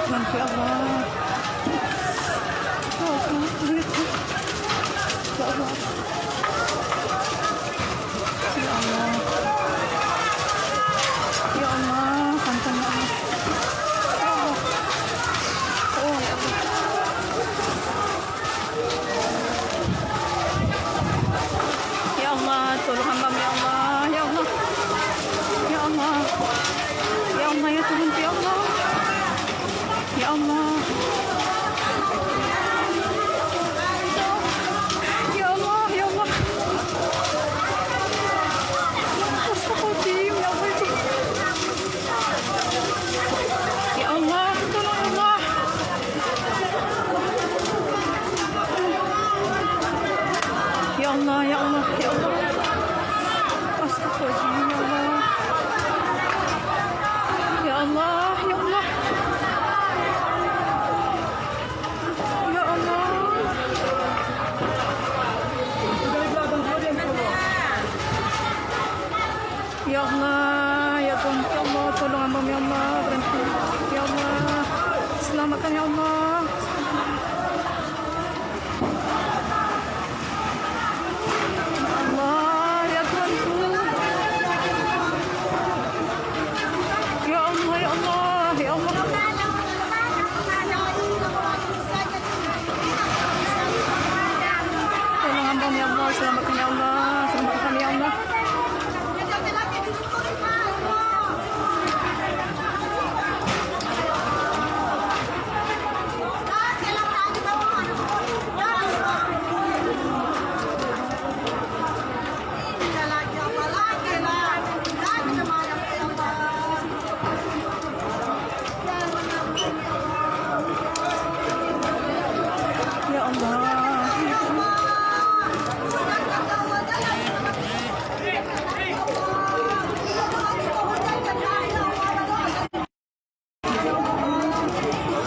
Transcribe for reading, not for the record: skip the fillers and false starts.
Ya Allah. Ya Allah. Ya Allah. Ya Allah. Ya Allah. Kantan ya Allah. Ya Allah. Oh ya Allah. Ya Allah, tolong hamba ya Allah. Ya Allah. Ya Allah. Ya Allah, ya Tuhan ya Allah. Ya Allah. Ya Allah, ya Allah. Astagfirullahaladzim, ya Allah. Ya Allah, tolong Allah. Ya Allah, ya Allah, ya Allah. Astagfirullahaladzim, ya Allah. Ya Allah, ya Allah. Ya Allah. Ya Allah, ya Tuhan, ya Allah, tolong hamba ya Allah, berhenti. Ya Allah, selamatkan ya Allah. Allah, ya Tuhanku. Ya Allah, ya Allah, ya Allah. Tolong hamba ya Allah, selamatkan ya Allah.